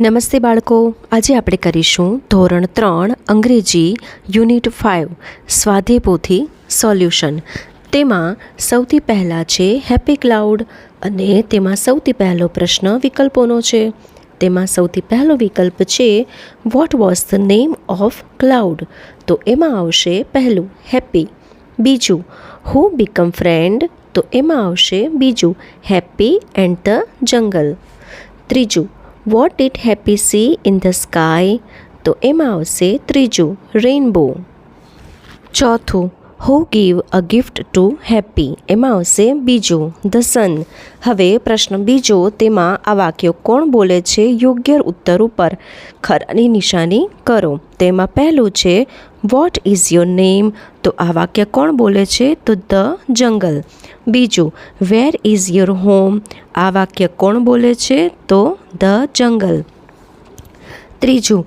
નમસ્તે બાળકો, આજે આપણે કરીશું ધોરણ 3 અંગ્રેજી યુનિટ 5 સ્વાધ્યાય પોથી સોલ્યુશન. તેમાં સૌથી પહેલાં છે હેપી ક્લાઉડ અને તેમાં સૌથી પહેલો પ્રશ્ન વિકલ્પોનો છે. તેમાં સૌથી પહેલો વિકલ્પ છે what was the name of cloud. તો એમાં આવશે પહેલું હેપી. બીજું હુ બીકમ ફ્રેન્ડ. તો એમાં આવશે બીજું હેપી એન્ડ ધ જંગલ. ત્રીજું what did Happy see in the sky. તો એમાં આવશે ત્રીજું રેઇનબો. ચોથું who give a gift to Happy. એમાં આવશે બીજું ધ સન. હવે પ્રશ્ન બીજો, તેમાં આ વાક્યો કોણ બોલે છે, યોગ્ય ઉત્તર ઉપર ખરાની નિશાની કરો. તેમાં પહેલું છે વોટ ઇઝ યોર નેમ. તો આ વાક્ય કોણ બોલે છે, તો ધ જંગલ. બીજું વેર ઇઝ યોર હોમ. આ વાક્ય કોણ બોલે છે, તો ધ જંગલ. ત્રીજું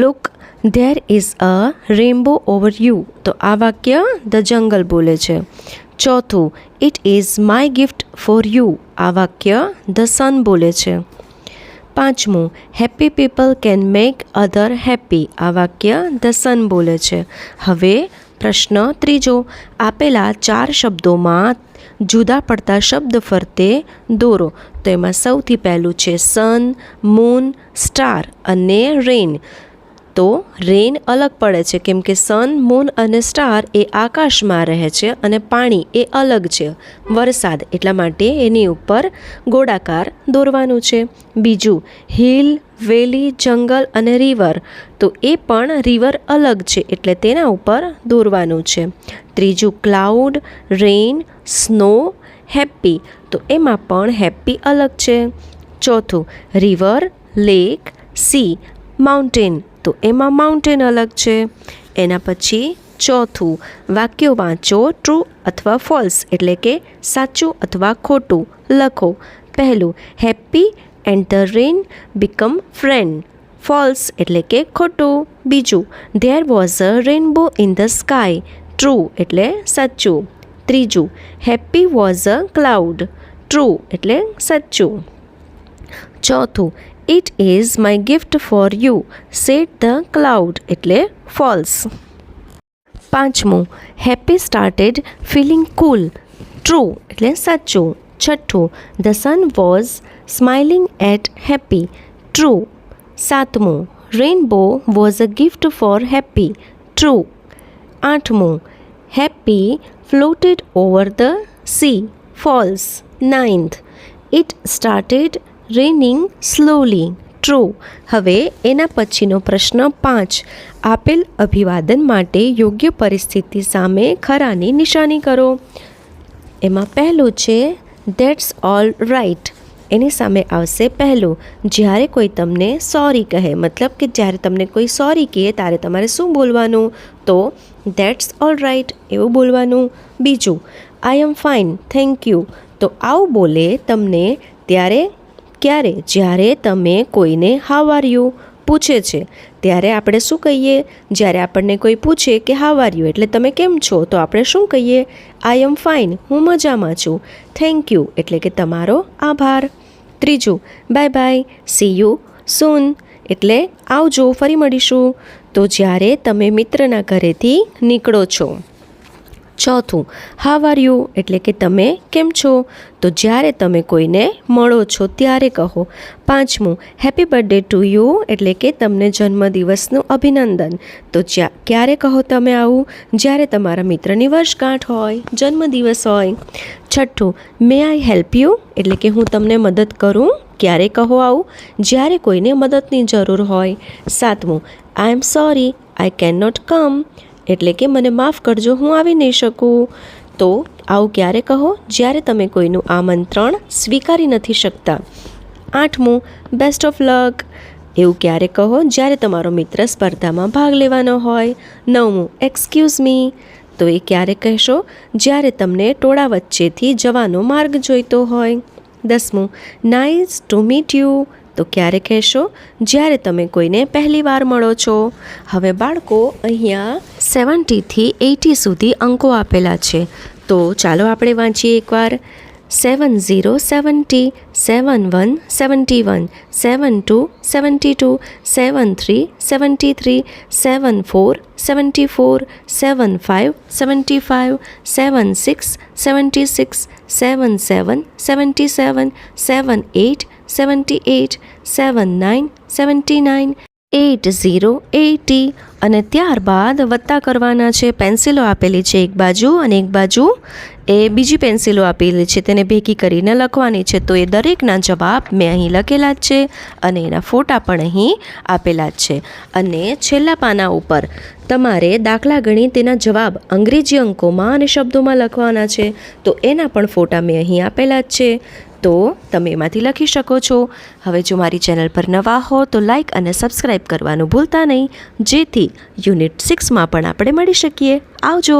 look there is a rainbow over you. તો આ વાક્ય ધ જંગલ બોલે છે. ચોથું it is my gift for you. આ વાક્ય ધ સન બોલે છે. પાંચમું happy people can make other happy. આ વાક્ય ધ સન બોલે છે. હવે પ્રશ્ન ત્રીજો, આપેલા 4 શબ્દોમાં જુદા પડતા શબ્દ ફરતે દોરો. તો એમાં સૌથી પહેલું છે સન, મૂન, સ્ટાર અને રેન. તો રેન અલગ પડે છે કેમ કે સન, મૂન અને સ્ટાર એ આકાશમાં રહે છે અને પાણી એ અલગ છે, વરસાદ, એટલા માટે એની ઉપર ગોળાકાર દોરવાનું છે. બીજું હિલ, વેલી, જંગલ અને રિવર. તો એ પણ રિવર અલગ છે એટલે તેના ઉપર દોરવાનું છે. ત્રીજું ક્લાઉડ, રેઇન, સ્નો, હેપી. તો એમાં પણ હેપી અલગ છે. ચોથું રિવર, લેક, સી, માઉન્ટેન. તો એમાં માઉન્ટેન અલગ છે. એના પછી ચોથું વાક્યો વાંચો, ટ્રુ અથવા ફોલ્સ એટલે કે સાચું અથવા ખોટું લખો. પહેલું Happy and the rain become friend. False એટલે કે ખોટું. બીજું there was a rainbow in the sky. True એટલે સાચું. ત્રીજું Happy was a cloud. True એટલે સાચું. ચોથું it is my gift for you said the cloud એટલે ફોલ્સ. પાંચમું Happy started feeling cool. True એટલે સાચું. છઠ્ઠું the sun was smiling at Happy. True. સાતમું rainbow was a gift for Happy. True. આઠમું happy floated over the sea. False. Ninth it started raining slowly. True. હવે એના પછીનો પ્રશ્ન 5, આપેલ અભિવાદન માટે યોગ્ય પરિસ્થિતિ સામે ખરાની નિશાની કરો. એમાં પહેલું છે ધેટ્સ ઓલ રાઇટ. એની સામે આવશે પહેલું જ્યારે કોઈ તમને સોરી કહે, મતલબ કે જ્યારે તમને કોઈ સોરી કહે ત્યારે તમારે શું બોલવાનું, તો ધેટ્સ ઓલ રાઇટ એવું બોલવાનું. બીજું આઈ એમ ફાઇન થેન્ક યુ. તો આવું બોલે તમને ત્યારે ક્યારે, જ્યારે તમે કોઈને હાઉ આર યુ પૂછે છે ત્યારે આપણે શું કહીએ, જ્યારે આપણને કોઈ પૂછે કે હાઉ આર યુ એટલે તમે કેમ છો, તો આપણે શું કહીએ, આઈ એમ ફાઇન હું મજામાં છું. થેન્ક યુ એટલે કે તમારો આભાર. ત્રીજું બાય બાય સી યુ સૂન એટલે આવજો ફરી મળીશું. તો જ્યારે તમે મિત્રના ઘરેથી નીકળો છો. ચોથું હાઉ આર યુ એટલે કે તમે કેમ છો, તો જ્યારે તમે કોઈને મળો છો ત્યારે કહો. પાંચમું હેપી બર્થડે ટુ યુ એટલે કે તમને જન્મદિવસનું અભિનંદન. તો ક્યારે કહો તમે આવું, જ્યારે તમારા મિત્રની વર્ષગાંઠ હોય, જન્મદિવસ હોય. છઠ્ઠું મે આઈ હેલ્પ યુ એટલે કે હું તમને મદદ કરું. ક્યારે કહો આવું, જ્યારે કોઈને મદદની જરૂર હોય. સાતમું I am sorry I can not come એટલે કે મને માફ કરજો હું આવી નહીં શકું. તો આવું ક્યારે કહો, જ્યારે તમે કોઈનું આમંત્રણ સ્વીકારી નથી શકતા. આઠમું બેસ્ટ ઓફ લક એવું ક્યારે કહો, જ્યારે તમારો મિત્ર સ્પર્ધામાં ભાગ લેવાનો હોય. નવમું એક્સક્યુઝ મી તો એ ક્યારે કહેશો, જ્યારે તમને ટોળા વચ્ચેથી જવાનો માર્ગ જોઈતો હોય. 10મું નાઇસ ટુ મીટ યુ તો ક્યારે કહેશો, જ્યારે તમે કોઈને પહેલી વાર મળો છો. હવે બાળકો અહીંયા 70 થી 80 સુધી અંકો આપેલા છે. તો ચાલો આપણે વાંચીએ એકવાર. 70 70 71 71 72 72 73 73 74 74 75 75 76 76 77 77 78 78 79 79 80 80 અને ત્યારબાદ વત્તા કરવાના છે. પેન્સિલો આપેલી છે એક બાજુ અને એક બાજુ એ બીજી પેન્સિલો આપેલી છે, તેને ભેગી કરીને લખવાની છે. તો એ દરેકના જવાબ મેં અહીં લખેલા જ છે અને એના ફોટા પણ અહીં આપેલા જ છે. અને છેલ્લા પાના ઉપર તમારે દાખલા ગણી તેના જવાબ અંગ્રેજી અંકોમાં અને શબ્દોમાં લખવાના છે. તો એના પણ ફોટા મેં અહીં આપેલા જ છે, તો તમે એમાંથી લખી શકો છો. હવે જો મારી ચેનલ પર નવા હો તો લાઈક અને સબસ્ક્રાઈબ કરવાનું ભૂલતા નહીં, જેથી યુનિટ 6માં પણ આપણે મળી શકીએ. આવજો.